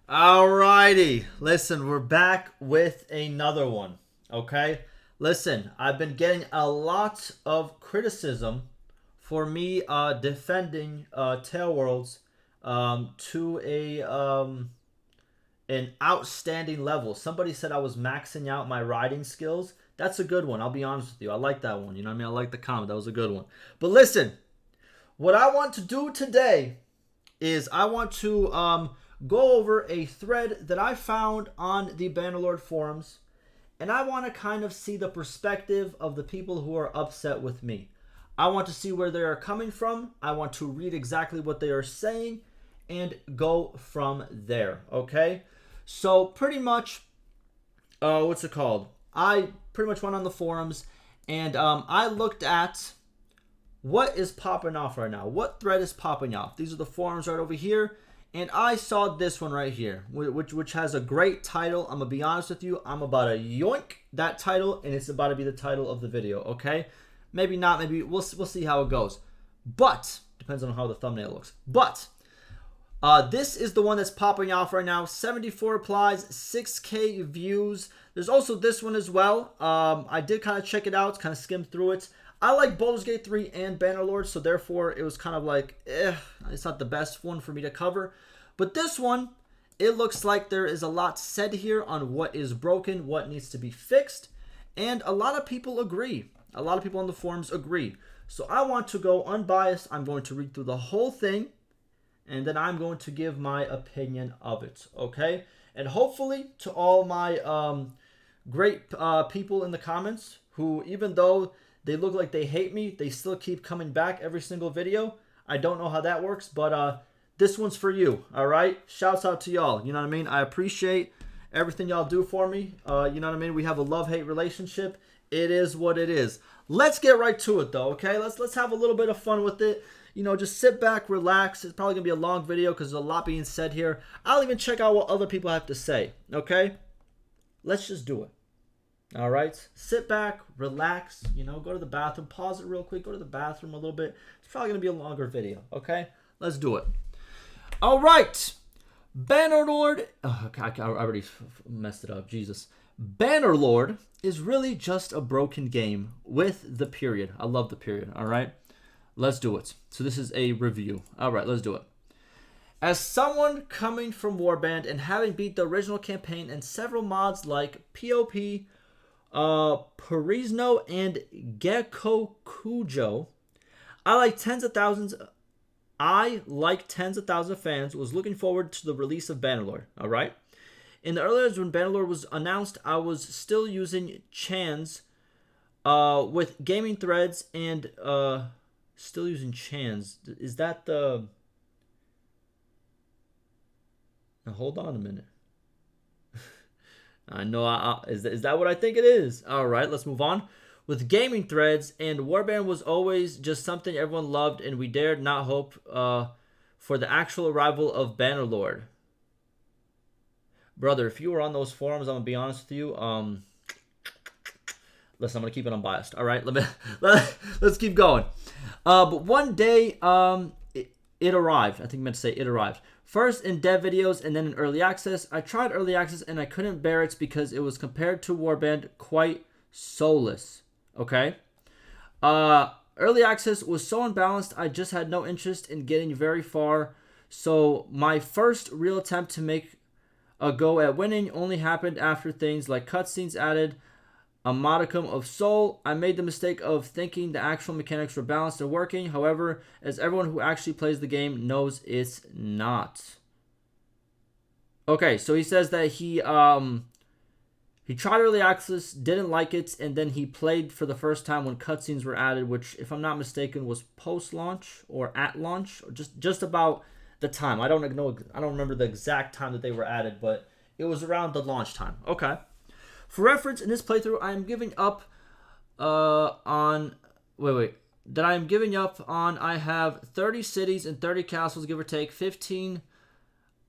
Alrighty, listen, we're back with another one. Okay, listen, I've been getting a lot of criticism for me defending Tail Worlds to a an outstanding level. Somebody said I was maxing out my riding skills. That's a good one. I'll be honest with you. I like that one. You know what I mean? I like the comment. That was a good one. But listen, what I want to do today is I want to go over a thread that I found on the Bannerlord forums, and I want to kind of see the perspective of the people who are upset with me. I want to see where they are coming from. I want to read exactly what they are saying and go from there, okay? So pretty much, what's it called? I pretty much went on the forums and I looked at what is popping off right now. What thread is popping off? These are the forums right over here. And I saw this one right here, which has a great title. I'm going to be honest with you. I'm about to yoink that title, and it's about to be the title of the video, okay? Maybe not. Maybe we'll see how it goes. But, depends on how the thumbnail looks. But, this is the one that's popping off right now. 74 replies, 6K views. There's also this one as well. I did kind of check it out, kind of skim through it. I like Baldur's Gate 3 and Bannerlord, so therefore it was kind of like, it's not the best one for me to cover. But this one, it looks like there is a lot said here on what is broken, what needs to be fixed, and a lot of people agree. A lot of people on the forums agree. So I want to go unbiased. I'm going to read through the whole thing, and then I'm going to give my opinion of it, okay? And hopefully to all my great people in the comments who, even though they look like they hate me, they still keep coming back every single video. I don't know how that works, but this one's for you, all right? Shouts out to y'all, you know what I mean? I appreciate everything y'all do for me. You know what I mean? We have a love-hate relationship. It is what it is. Let's get right to it, though, okay? Let's have a little bit of fun with it. You know, just sit back, relax. It's probably going to be a long video because there's a lot being said here. I'll even check out what other people have to say, okay? Let's just do it. All right, sit back, relax, you know, go to the bathroom, pause it real quick, go to the bathroom a little bit. It's probably going to be a longer video, okay? Let's do it. All right, Bannerlord, oh, I already messed it up, Jesus. Bannerlord is really just a broken game with the period. I love the period, all right? Let's do it. So this is a review. All right, let's do it. As someone coming from Warband and having beat the original campaign and several mods like POP, Parisno and Gecko Kujo, I like tens of thousands of fans was looking forward to the release of Bannerlord, alright? In the early days when Bannerlord was announced, I was still using Chans with gaming threads and still using Chans. Is that the... Now hold on a minute. I know, is that what I think it is? All right, let's move on. With gaming threads, and Warband was always just something everyone loved, and we dared not hope for the actual arrival of Bannerlord. Brother, if you were on those forums, I'm going to be honest with you. Listen, I'm going to keep it unbiased. All right, let's keep going. But one day, it arrived. I think I meant to say it arrived. First in dev videos and then in early access. I tried early access and I couldn't bear it because it was compared to Warband quite soulless. Okay? Early access was so unbalanced I just had no interest in getting very far. So my first real attempt to make a go at winning only happened after things like cutscenes added a modicum of soul. I made the mistake of thinking the actual mechanics were balanced and working. However, as everyone who actually plays the game knows, it's not. Okay, so he says that he tried early access, didn't like it, and then he played for the first time when cutscenes were added, which, if I'm not mistaken, was post-launch or at launch, or just about the time. I don't remember the exact time that they were added, but it was around the launch time. Okay. For reference, in this playthrough, I am giving up on... That I am giving up on, I have 30 cities and 30 castles, give or take, 15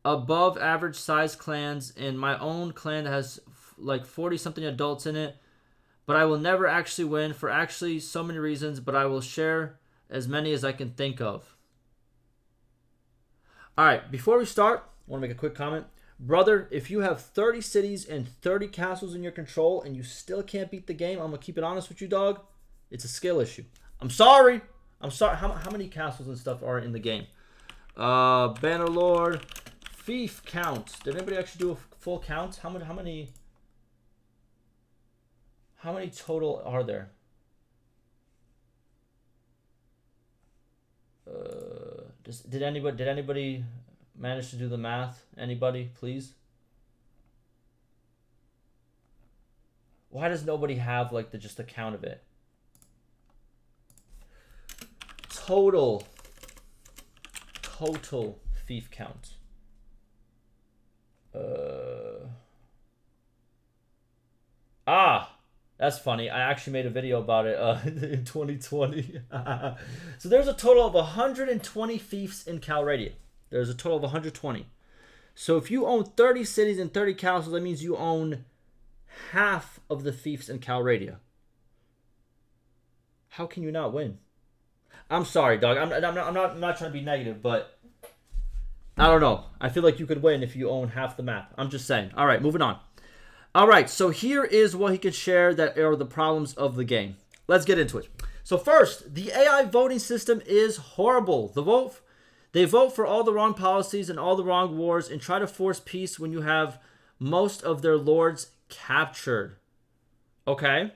above average size clans, and my own clan that has like 40-something adults in it. But I will never actually win for actually so many reasons, but I will share as many as I can think of. Alright, before we start, I want to make a quick comment. Brother, if you have 30 cities and 30 castles in your control and you still can't beat the game, I'm going to keep it honest with you, dog. It's a skill issue. I'm sorry. I'm sorry. How many castles and stuff are in the game? Bannerlord. Fief count. Did anybody actually do a full count? How many total are there? Did anybody manage to do the math? Anybody, please? Why does nobody have like just the count of it? Total fief count. That's funny. I actually made a video about it in 2020. So there's a total of 120 fiefs in Calradia. There's a total of 120. So if you own 30 cities and 30 castles, that means you own half of the fiefs in Calradia. How can you not win? I'm sorry, dog. I'm not trying to be negative, but I don't know. I feel like you could win if you own half the map. I'm just saying. All right, moving on. All right, so here is what he could share that are the problems of the game. Let's get into it. So first, the AI voting system is horrible. They vote for all the wrong policies and all the wrong wars and try to force peace when you have most of their lords captured. Okay.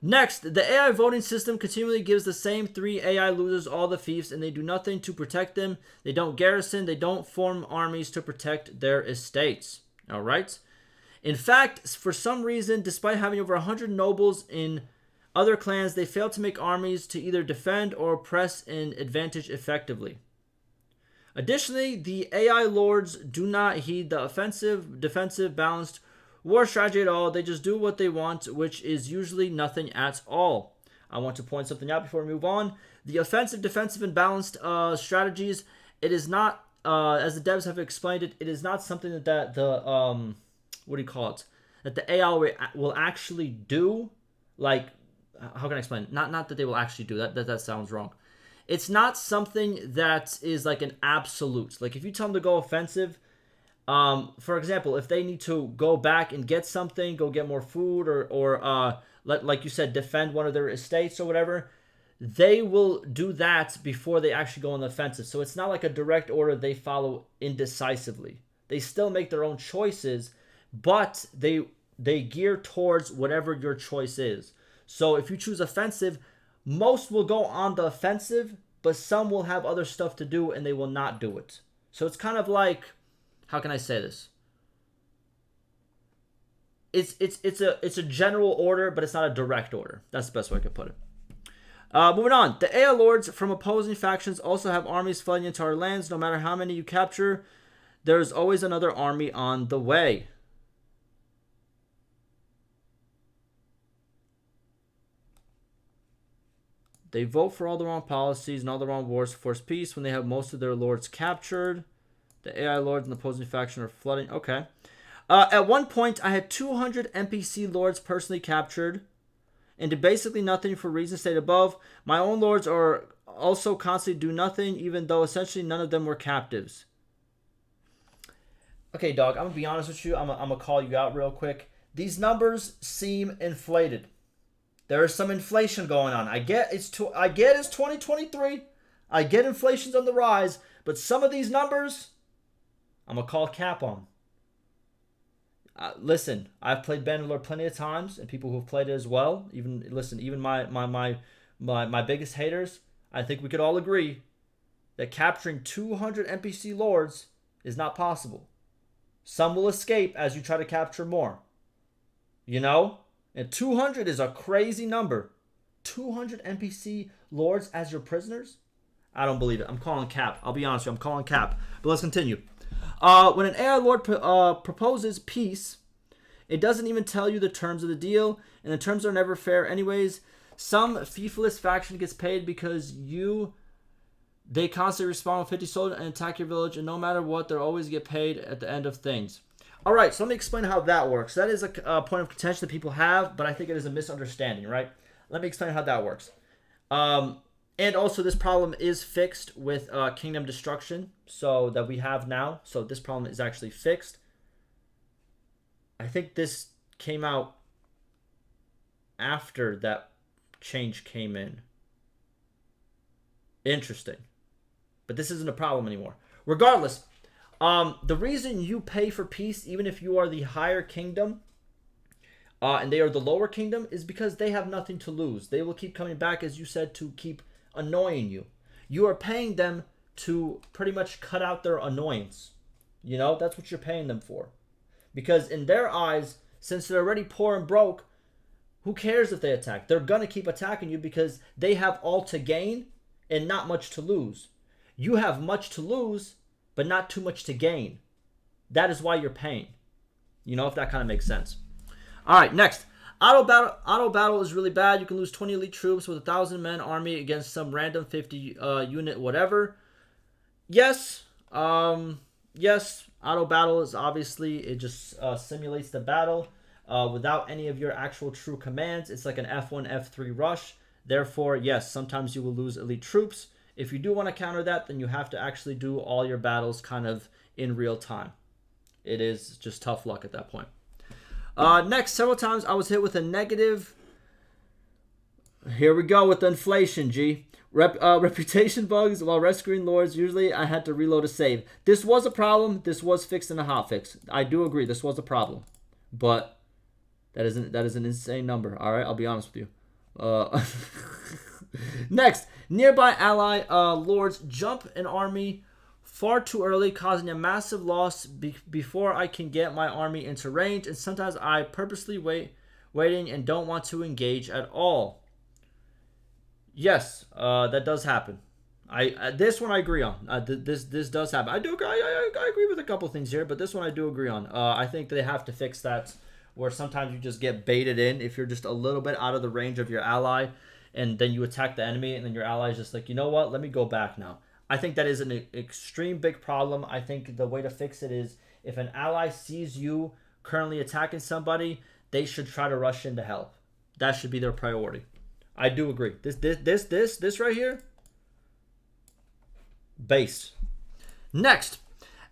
Next, the AI voting system continually gives the same 3 AI losers all the fiefs, and they do nothing to protect them. They don't garrison. They don't form armies to protect their estates. All right. In fact, for some reason, despite having over 100 nobles in other clans, they fail to make armies to either defend or press an advantage effectively. Additionally, the AI lords do not heed the offensive, defensive, balanced war strategy at all. They just do what they want, which is usually nothing at all. I want to point something out before we move on. The offensive, defensive, and balanced strategies, it is not, as the devs have explained it, it is not something that the that the AI will actually do. Like, how can I explain it? Not that they will actually do that sounds wrong. It's not something that is like an absolute. Like, if you tell them to go offensive, for example, if they need to go back and get something, go get more food, or like you said, defend one of their estates or whatever, they will do that before they actually go on the offensive. So it's not like a direct order they follow indecisively. They still make their own choices, but they gear towards whatever your choice is. So if you choose offensive, most will go on the offensive, but some will have other stuff to do and they will not do it. So it's kind of like, how can I say this? It's a general order, but it's not a direct order. That's the best way I could put it. Moving on. The AI lords from opposing factions also have armies flooding into our lands. No matter how many you capture, there's always another army on the way. They vote for all the wrong policies and all the wrong wars to force peace when they have most of their lords captured. The AI lords and the opposing faction are flooding. Okay. At one point, I had 200 NPC lords personally captured and did basically nothing for reasons stated above. My own lords are also constantly do nothing, even though essentially none of them were captives. Okay, dog, I'm going to be honest with you. I'm going to call you out real quick. These numbers seem inflated. There is some inflation going on. I get it's 2023. I get inflation's on the rise, but some of these numbers, I'm going to call cap on. Listen, I've played Bannerlord plenty of times, and people who've played it as well. Even my biggest haters, I think we could all agree that capturing 200 NPC lords is not possible. Some will escape as you try to capture more. You know? And 200 is a crazy number. 200 NPC lords as your prisoners? I don't believe it. I'm calling cap. I'll be honest with you. I'm calling cap. But let's continue. When an AI lord proposes peace, it doesn't even tell you the terms of the deal, and the terms are never fair anyways. Some fiefless faction gets paid because they constantly respond with 50 soldiers and attack your village, and no matter what, they'll always get paid at the end of things. All right, so let me explain how that works. That is a point of contention that people have, but I think it is a misunderstanding, right? Let me explain how that works. And also this problem is fixed with Kingdom Destruction, so that we have now. So this problem is actually fixed. I think this came out after that change came in. Interesting. But this isn't a problem anymore. Regardless, the reason you pay for peace, even if you are the higher kingdom, and they are the lower kingdom, is because they have nothing to lose. They will keep coming back, as you said, to keep annoying you. You are paying them to pretty much cut out their annoyance. You know, that's what you're paying them for. Because in their eyes, since they're already poor and broke, who cares if they attack? They're going to keep attacking you because they have all to gain and not much to lose. You have much to lose, but not too much to gain. That is why you're paying. You know, if that kind of makes sense. All right, next. Auto battle is really bad. You can lose 20 elite troops with a 1,000-man army against some random 50 unit whatever. Yes. Yes. Auto battle is obviously, it just simulates the battle without any of your actual true commands. It's like an F1, F3 rush. Therefore, yes, sometimes you will lose elite troops. If you do want to counter that, then you have to actually do all your battles kind of in real time. It is just tough luck at that point. Next, several times I was hit with a negative. Here we go with the inflation, G. Reputation bugs while rescuing lords. Usually I had to reload a save. This was a problem. This was fixed in a hotfix. I do agree. This was a problem. But that is an insane number. All right, I'll be honest with you. Next, nearby ally lords jump an army far too early, causing a massive loss before I can get my army into range, and sometimes I purposely waiting and don't want to engage at all. Yes, that does happen. This one I agree on. This does happen. I agree with a couple things here, but this one I do agree on. I think they have to fix that, where sometimes you just get baited in if you're just a little bit out of the range of your ally, and then you attack the enemy, and then your ally is just like, you know what, let me go back now. I think that is an extreme big problem. I think the way to fix it is, if an ally sees you currently attacking somebody, they should try to rush in to help. That should be their priority. I do agree. This right here, base. Next,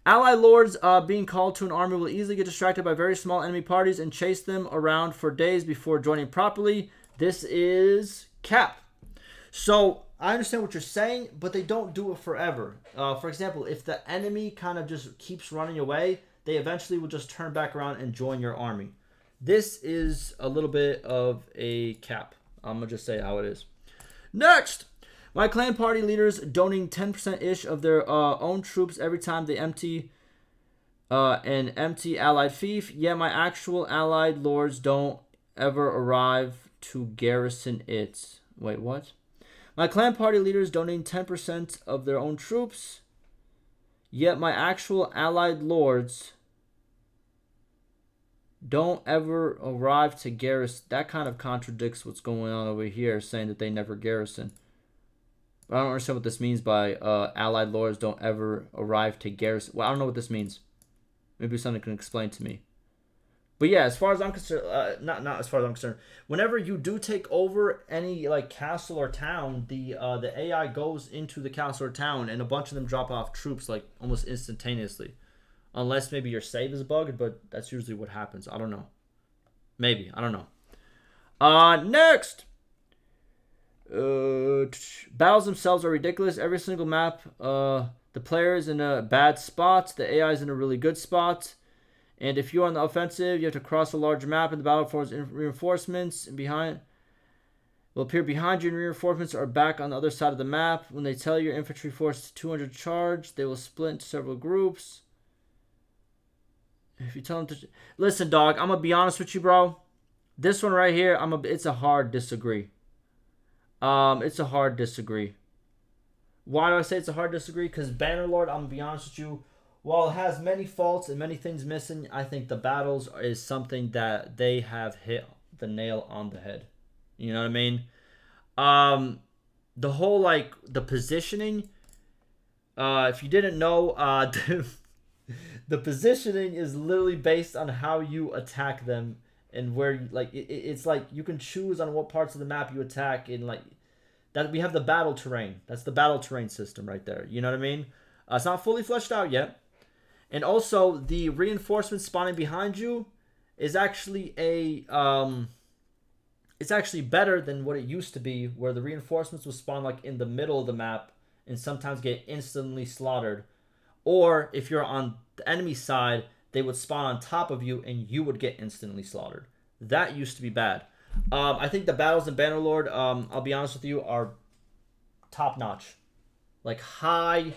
ally lords being called to an army will easily get distracted by very small enemy parties and chase them around for days before joining properly. This is cap. So I understand what you're saying, but they don't do it forever. For example, if the enemy kind of just keeps running away, they eventually will just turn back around and join your army. This is a little bit of a cap. I'm going to just say how it is. Next, my clan party leaders donating 10%-ish of their own troops every time they empty an empty allied fief, yet my actual allied lords don't ever arrive to garrison it. Wait, what? My clan party leaders donating 10% of their own troops, yet my actual allied lords don't ever arrive to garrison. That kind of contradicts what's going on over here, saying that they never garrison. But I don't understand what this means by allied lords don't ever arrive to garrison. Well, I don't know what this means. Maybe someone can explain to me. But yeah, as far as I'm concerned, not as far as I'm concerned, whenever you do take over any like castle or town, the AI goes into the castle or town, and a bunch of them drop off troops like almost instantaneously, unless maybe your save is bugged. But that's usually what happens. I don't know. Maybe I don't know. Next, battles themselves are ridiculous. Every single map, the player is in a bad spot. The AI is in a really good spot. And if you're on the offensive, you have to cross a large map, and the battle forms reinforcements and behind will appear behind you, and reinforcements are back on the other side of the map. When they tell your infantry force 200 charge, they will split into several groups. If you tell them to listen, dog, I'm gonna be honest with you, bro. This one right here, it's a hard disagree. It's a hard disagree. Why do I say it's a hard disagree? Because Bannerlord, I'm gonna be honest with you, while it has many faults and many things missing, I think the battles is something that they have hit the nail on the head. You know what I mean? The whole, like, the positioning, if you didn't know, the positioning is literally based on how you attack them and where, like, it's like you can choose on what parts of the map you attack, and, like, that we have the battle terrain. That's the battle terrain system right there. You know what I mean? It's not fully fleshed out yet. And also, the reinforcements spawning behind you is actually it's actually better than what it used to be, where the reinforcements would spawn like in the middle of the map and sometimes get instantly slaughtered. Or if you're on the enemy side, they would spawn on top of you and you would get instantly slaughtered. That used to be bad. I think the battles in Bannerlord, I'll be honest with you, are top notch. Like high,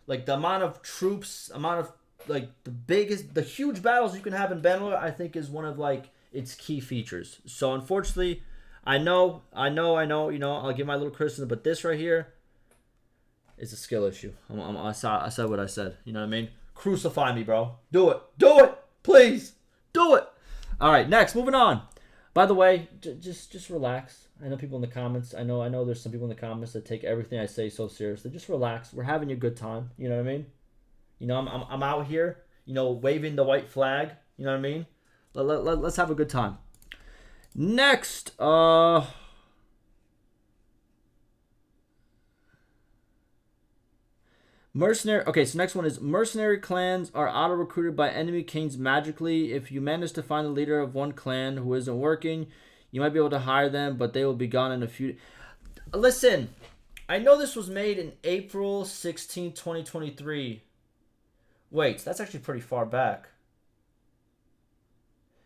like the amount of troops, amount of like the huge battles you can have in Bannerlord, I think is one of like its key features. So unfortunately, I know, I'll give my little criticism, but this right here is a skill issue. I said what I said. You know what I mean? Crucify me, bro. Do it, please, do it. All right, next, moving on. By the way, just relax. I know people in the comments. I know there's some people in the comments that take everything I say so seriously. Just relax. We're having a good time. You know what I mean? You know, I'm out here, you know, waving the white flag. You know what I mean? Let's have a good time. Next, mercenary. Okay, so next one is mercenary clans are auto-recruited by enemy kings magically. If you manage to find the leader of one clan who isn't working, you might be able to hire them, but they will be gone in a few. Listen, I know this was made in April 16, 2023. Wait, that's actually pretty far back.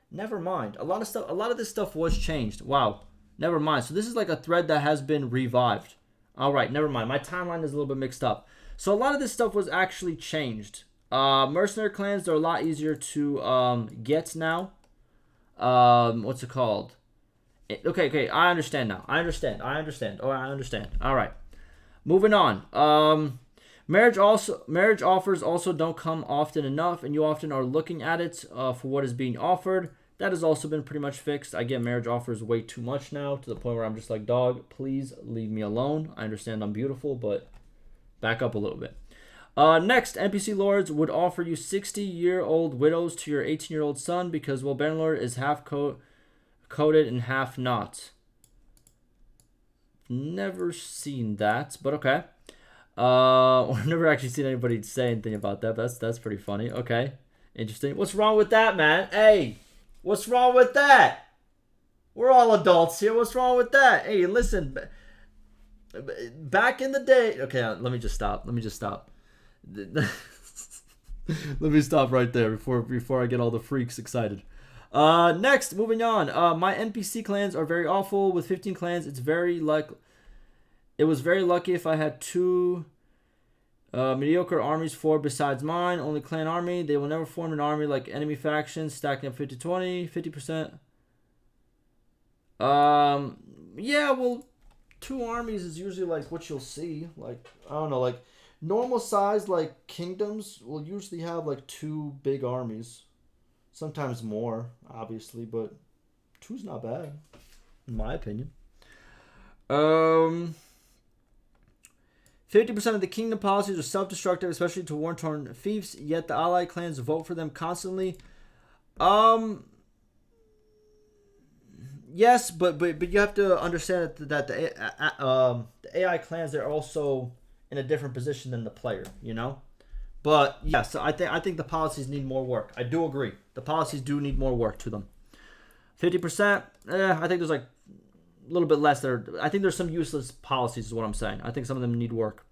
Never mind. A lot of this stuff was changed. Wow. Never mind. So this is like a thread that has been revived. All right, never mind. My timeline is a little bit mixed up. So a lot of this stuff was actually changed. Mercenary clans, they're a lot easier to get now. What's it called? Okay, I understand now. I understand. Oh, I understand. All right. Moving on. Marriage offers also don't come often enough, and you often are looking at it for what is being offered. That has also been pretty much fixed. I get marriage offers way too much now, to the point where I'm just like, dog, please leave me alone. I understand I'm beautiful, but back up a little bit. Next, NPC lords would offer you 60-year-old widows to your 18-year-old son because, well, Bannerlord is half coded and half not. Never seen that, but okay. I've never actually seen anybody say anything about that. That's pretty funny. Okay, interesting. What's wrong with that, man? Hey, what's wrong with that? We're all adults here. What's wrong with that? Hey, listen. Back in the day. Okay, let me just stop. Let me stop right there before I get all the freaks excited. Next, moving on. My NPC clans are very awful. With 15 clans, it was very lucky if I had 2 mediocre armies, 4 besides mine. Only clan army. They will never form an army like enemy factions, stacking up 50-20, 50%. Yeah, well, 2 armies is usually like what you'll see. Like, I don't know, like normal size like kingdoms will usually have like 2 big armies. Sometimes more, obviously, but 2's not bad, in my opinion. 50% of the kingdom policies are self-destructive, especially to war-torn fiefs, yet the allied clans vote for them constantly. Yes, but you have to understand that the AI clans, they're also in a different position than the player, you know? But yeah, so I think the policies need more work. I do agree. The policies do need more work to them. 50%, I think there's like a little bit less there. I think there's some useless policies is what I'm saying. I think some of them need work.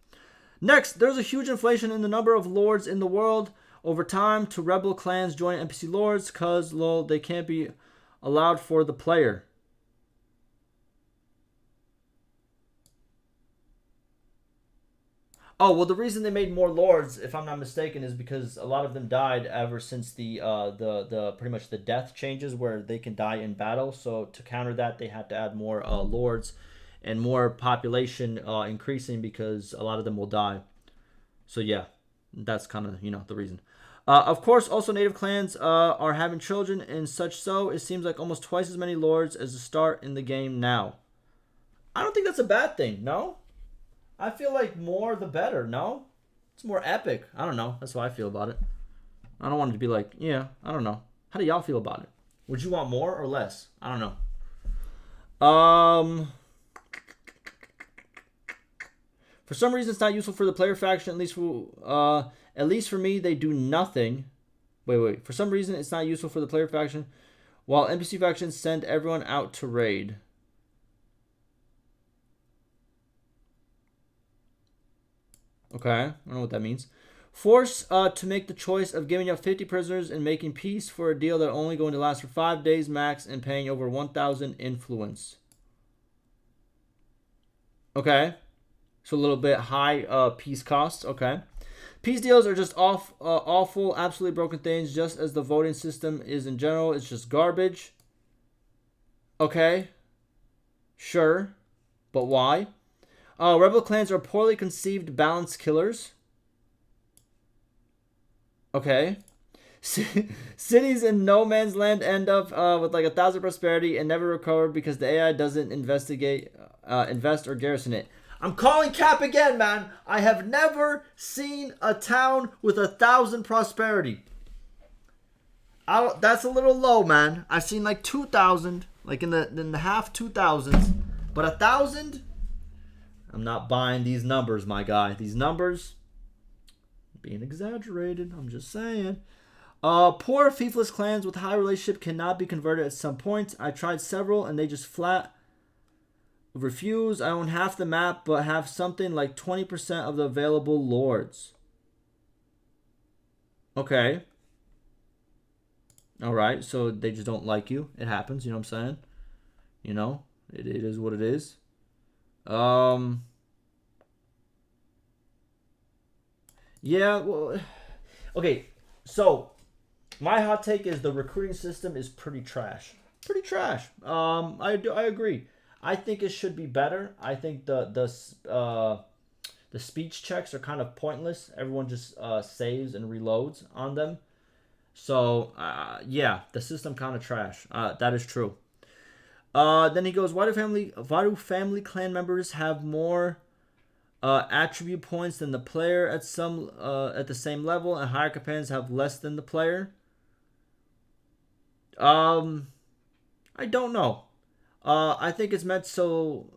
Next, there's a huge inflation in the number of lords in the world. Over time, to rebel clans join NPC lords because, lol, they can't be allowed for the player. Oh, well, the reason they made more lords, if I'm not mistaken, is because a lot of them died ever since the pretty much the death changes where they can die in battle. So to counter that, they had to add more lords and more population increasing because a lot of them will die. So yeah, that's kind of, the reason. Of course, also native clans are having children and such, so it seems like almost twice as many lords as the start in the game now. I don't think that's a bad thing, no? I feel like more the better, no? It's more epic. I don't know. That's how I feel about it. I don't want it to be like, yeah, I don't know. How do y'all feel about it? Would you want more or less? I don't know. For some reason, it's not useful for the player faction. At least for me, they do nothing. Wait. For some reason, it's not useful for the player faction, while NPC factions send everyone out to raid. Okay, I don't know what that means. Force to make the choice of giving up 50 prisoners and making peace for a deal that only going to last for 5 days max and paying over 1,000 influence. Okay. So a little bit high peace costs. Okay. Peace deals are just awful, absolutely broken things, just as the voting system is in general. It's just garbage. Okay. Sure. But why? Rebel clans are poorly conceived balance killers. Okay. Cities in no man's land end up with like 1,000 prosperity and never recover because the AI doesn't invest or garrison it. I'm calling cap again, man. I have never seen a town with 1,000 prosperity. That's a little low, man. I've seen like 2,000, like in the half 2,000s, but 1,000. I'm not buying these numbers, my guy. These numbers being exaggerated. I'm just saying. Poor fiefless clans with high relationship cannot be converted at some point. I tried several and they just flat refuse. I own half the map but have something like 20% of the available lords. Okay. Alright, so they just don't like you. It happens, you know what I'm saying? You know, it is what it is. Yeah, well, okay, so my hot take is the recruiting system is pretty trash. Pretty trash. I agree. I think it should be better. I think the speech checks are kind of pointless. Everyone just saves and reloads on them. So yeah, the system kind of trash. That is true. Then he goes, why do family clan members have more attribute points than the player at the same level, and higher companions have less than the player? I don't know. I think it's meant so.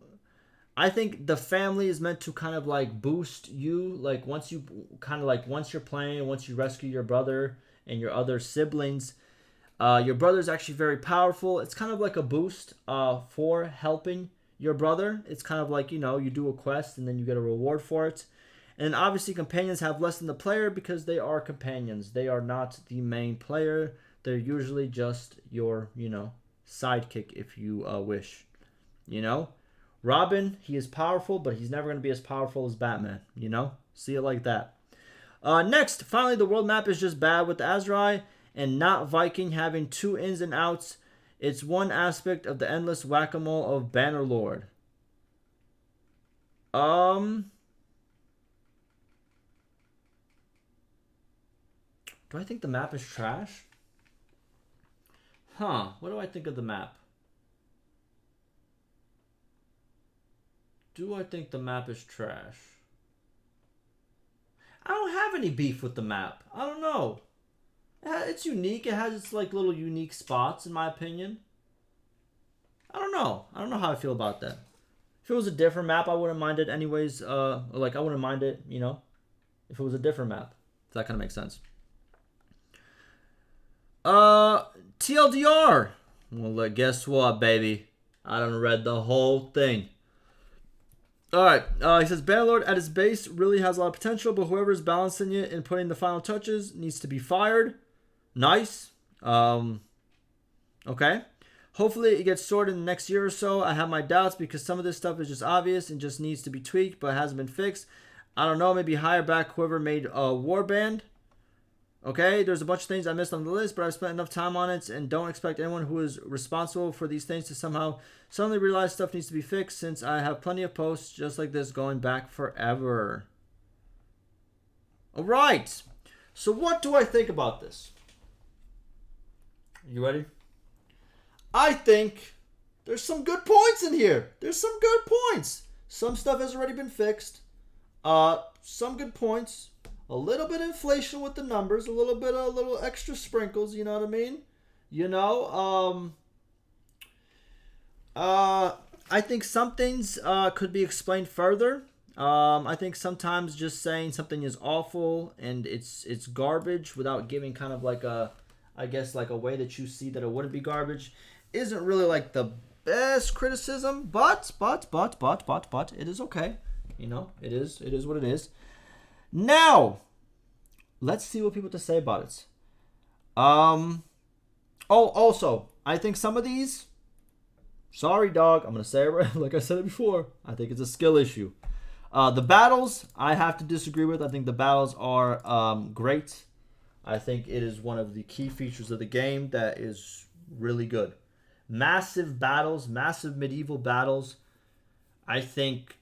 I think the family is meant to kind of like boost you, like once you're playing, once you rescue your brother and your other siblings. Your brother's actually very powerful. It's kind of like a boost for helping your brother. It's kind of like, you know, you do a quest and then you get a reward for it. And obviously companions have less than the player because they are companions. They are not the main player. They're usually just your, you know, sidekick if you wish. You know? Robin, he is powerful, but he's never going to be as powerful as Batman. You know? See it like that. Next, finally, the world map is just bad with Azrai and not Viking having 2 ins and outs. It's one aspect of the endless whack-a-mole of Bannerlord. Do I think the map is trash? Huh, what do I think of the map? Do I think the map is trash? I don't have any beef with the map. I don't know. It's unique. It has its like little unique spots, in my opinion. I don't know. I don't know how I feel about that. If it was a different map, I wouldn't mind it anyways. Like I wouldn't mind it, you know, if it was a different map. If that kind of makes sense. TLDR. Well, guess what, baby? I done read the whole thing. Alright, he says, Bannerlord at his base really has a lot of potential, but whoever is balancing it and putting the final touches needs to be fired. Nice. Okay. Hopefully it gets sorted in the next year or so. I have my doubts because some of this stuff is just obvious and just needs to be tweaked, but hasn't been fixed. I don't know, maybe hire back whoever made Warband. Okay, there's a bunch of things I missed on the list, but I've spent enough time on it and don't expect anyone who is responsible for these things to somehow suddenly realize stuff needs to be fixed, since I have plenty of posts just like this going back forever. Alright, so what do I think about this? You ready? I think there's some good points in here. There's some good points. Some stuff has already been fixed. Some good points. A little bit of inflation with the numbers, a little extra sprinkles, you know what I mean? You know, I think some things could be explained further. I think sometimes just saying something is awful and it's garbage without giving kind of like a, I guess like a way that you see that it wouldn't be garbage isn't really like the best criticism, but it is okay. You know, it is what it is. Now, let's see what people have to say about it. Oh, also, I think some of these, sorry, dog, I'm gonna say it right, like I said it before. I think it's a skill issue. The battles, I have to disagree with. I think the battles are great. I think it is one of the key features of the game that is really good. Massive battles, massive medieval battles. I think,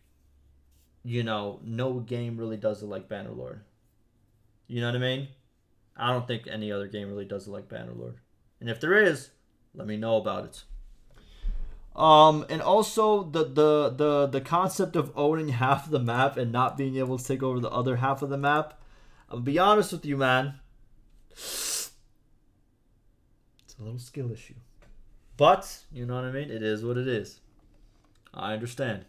you know, no game really does it like Bannerlord. You know what I mean? I don't think any other game really does it like Bannerlord. And if there is, let me know about it. And also the concept of owning half of the map and not being able to take over the other half of the map. I'll be honest with you, man. It's a little skill issue. But, you know what I mean? It is what it is. I understand.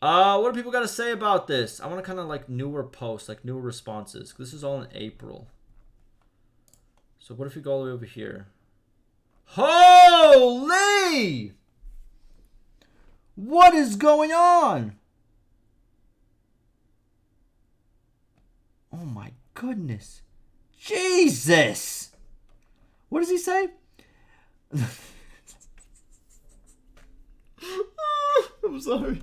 What do people got to say about this? I want to kind of like newer posts, like newer responses. This is all in April. So what if we go all the way over here? Holy! What is going on? Oh my goodness. Jesus! What does he say? I'm sorry.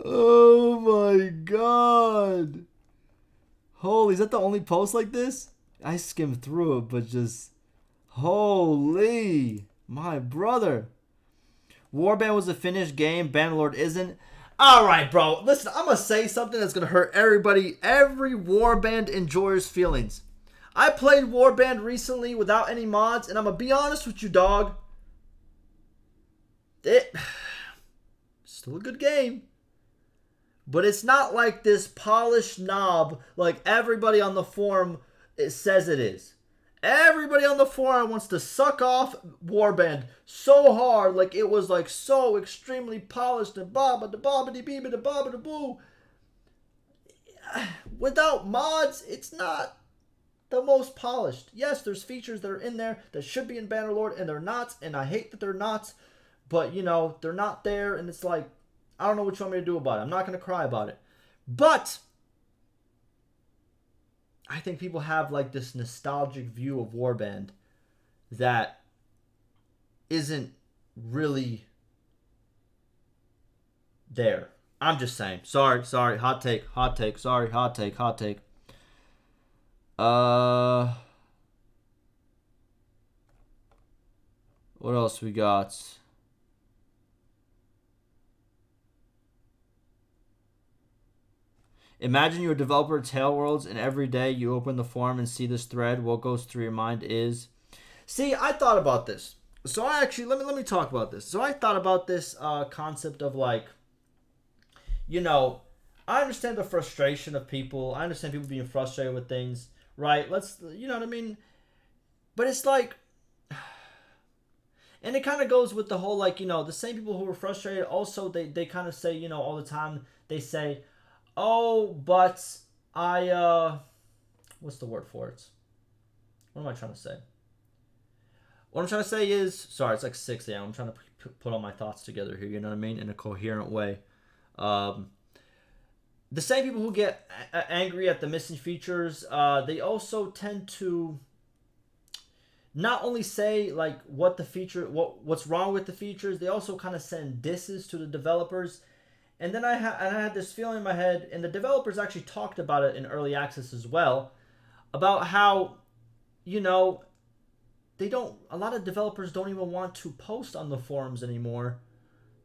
Oh my god. Holy, is that the only post like this? I skimmed through it, but just... Holy. My brother. Warband was a finished game. Bannerlord isn't. Alright, bro. Listen, I'm going to say something that's going to hurt everybody, every Warband enjoyer's feelings. I played Warband recently without any mods, and I'm going to be honest with you, dog. Still a good game. But it's not like this polished knob like everybody on the forum says it is. Everybody on the forum wants to suck off Warband so hard, like it was like so extremely polished and boo. Without mods, it's not the most polished. Yes, there's features that are in there that should be in Bannerlord, and they're not, and I hate that they're not. But, you know, they're not there, and it's like, I don't know what you want me to do about it. I'm not going to cry about it. But I think people have like this nostalgic view of Warband that isn't really there. I'm just saying. Sorry. Hot take. Sorry, hot take. What else we got? Imagine you're a developer of Tale Worlds and every day you open the forum and see this thread. What goes through your mind is... See, I thought about this. So I actually... Let me talk about this. So I thought about this concept of like... You know, I understand the frustration of people. I understand people being frustrated with things. Right? You know what I mean? But it's like... And it kind of goes with the whole like, you know, the same people who were frustrated also, they kind of say, you know, all the time, they say... Oh, but I, what's the word for it? What am I trying to say? What I'm trying to say is, sorry, it's like 6 a.m. I'm trying to put all my thoughts together here, you know what I mean? In a coherent way. The same people who get angry at the missing features, they also tend to not only say, like, what's wrong with the features, they also kind of send disses to the developers. And then I had this feeling in my head, and the developers actually talked about it in early access as well, about how, you know, a lot of developers don't even want to post on the forums anymore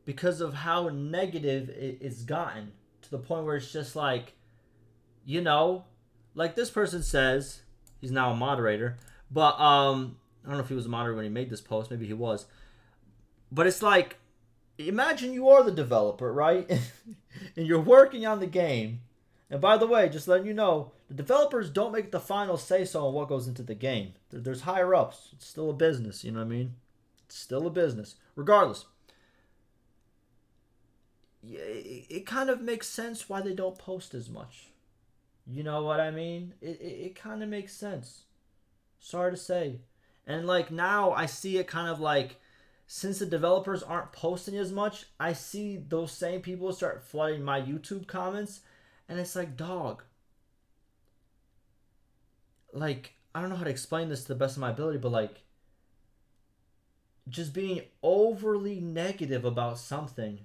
because of how negative it's gotten, to the point where it's just like, you know, like this person says, he's now a moderator, but I don't know if he was a moderator when he made this post, maybe he was, but it's like, imagine you are the developer, right? And you're working on the game. And by the way, just letting you know, the developers don't make the final say-so on what goes into the game. There's higher-ups. It's still a business, you know what I mean? It's still a business. Regardless. it kind of makes sense why they don't post as much. You know what I mean? It kind of makes sense. Sorry to say. And like now I see it kind of like, since the developers aren't posting as much, I see those same people start flooding my YouTube comments, and it's like, dog. Like, I don't know how to explain this to the best of my ability, but like, just being overly negative about something,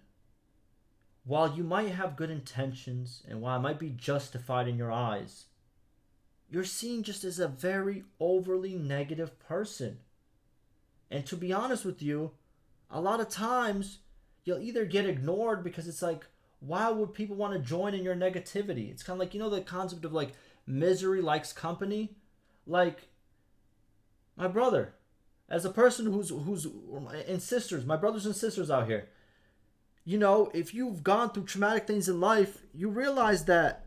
while you might have good intentions and while it might be justified in your eyes, you're seen just as a very overly negative person. And to be honest with you, a lot of times you'll either get ignored because it's like, why would people want to join in your negativity? It's kind of like, you know, the concept of like misery likes company. Like, my brother, as a person who's and sisters, my brothers and sisters out here, you know, if you've gone through traumatic things in life, you realize that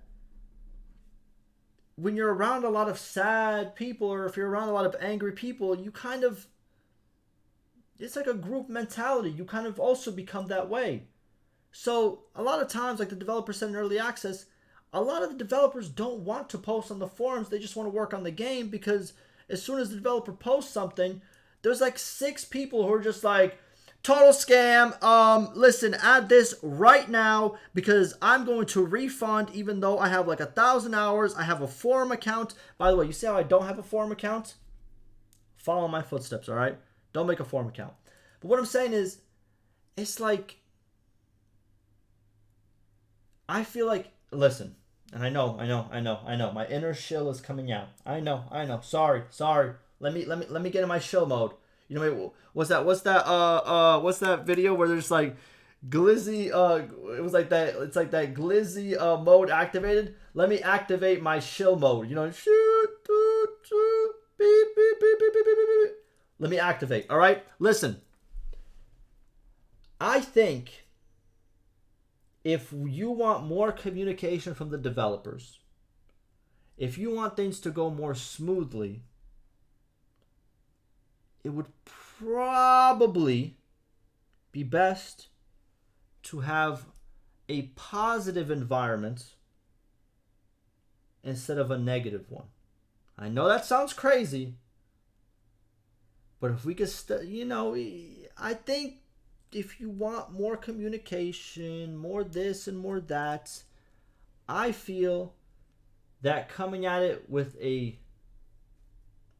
when you're around a lot of sad people, or if you're around a lot of angry people, you kind of, it's like a group mentality. You kind of also become that way. So a lot of times, like the developers said in early access, a lot of the developers don't want to post on the forums. They just want to work on the game, because as soon as the developer posts something, there's like 6 people who are just like, total scam. Listen, add this right now because I'm going to refund, even though I have like 1,000 hours. I have a forum account. By the way, you see how I don't have a forum account? Follow my footsteps, all right? Don't make a forum account. But what I'm saying is, it's like, I feel like, listen, and I know. My inner shill is coming out. I know. Sorry. Let me get in my shill mode. You know, what's that video where there's like glizzy, it was like that, it's like that glizzy mode activated. Let me activate my shill mode. You know, shoot, beep, beep, beep, beep, beep, beep, beep. Let me activate. All right, listen. I think if you want more communication from the developers, if you want things to go more smoothly, it would probably be best to have a positive environment instead of a negative one. I know that sounds crazy, but if we could, I think if you want more communication, more this and more that, I feel that coming at it with a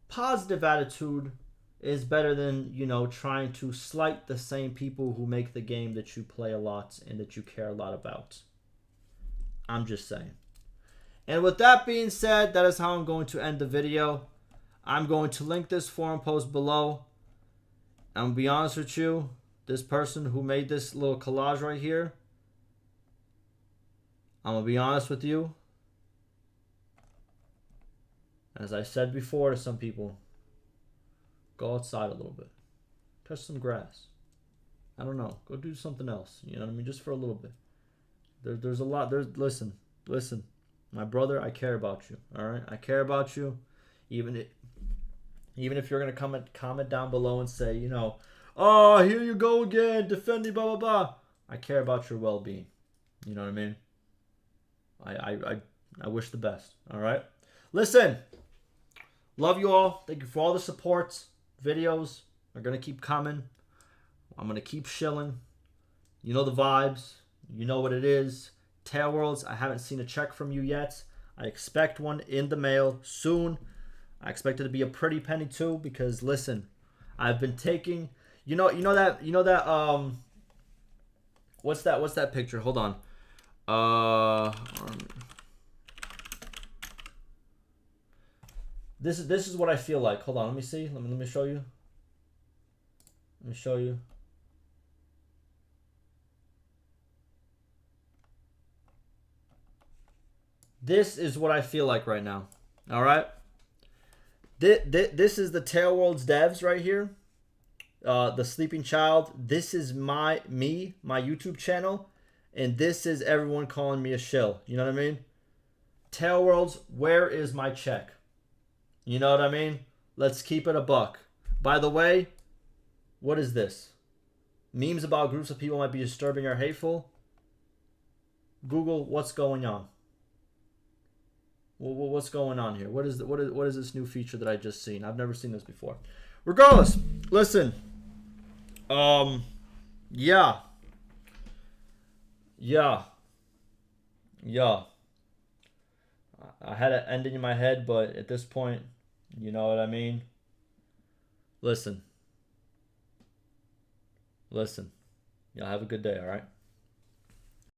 positive attitude is better than, trying to slight the same people who make the game that you play a lot and that you care a lot about. I'm just saying. And with that being said, that is how I'm going to end the video. I'm going to link this forum post below. I'm going to be honest with you, this person who made this little collage right here, I'm going to be honest with you. As I said before to some people, go outside a little bit. Touch some grass. I don't know. Go do something else. You know what I mean? Just for a little bit. There's a lot. Listen. My brother, I care about you. All right? I care about you. Even if you're going to comment down below and say, oh, here you go again, defending blah, blah, blah. I care about your well-being. You know what I mean? I wish the best. All right? Listen. Love you all. Thank you for all the support. Videos are going to keep coming. I'm going to keep shilling. You know the vibes. You know what it is. Tail Worlds, I haven't seen a check from you yet. I expect one in the mail soon. I expect it to be a pretty penny too, because listen, I've been taking, what's that picture? Hold on. This is what I feel like. Hold on, let me see. Let me show you. Let me show you. This is what I feel like right now. All right. This is the Tail Worlds devs right here. The Sleeping Child. This is my YouTube channel, and this is everyone calling me a shill. You know what I mean? Tail Worlds, where is my check? You know what I mean? Let's keep it a buck. By the way, what is this? Memes about groups of people might be disturbing or hateful. Google, what's going on? What's going on here? What is this new feature that I just seen? I've never seen this before. Regardless, listen. Yeah, yeah, yeah. I had an ending in my head, but at this point, you know what I mean. Listen, listen. Y'all have a good day. All right.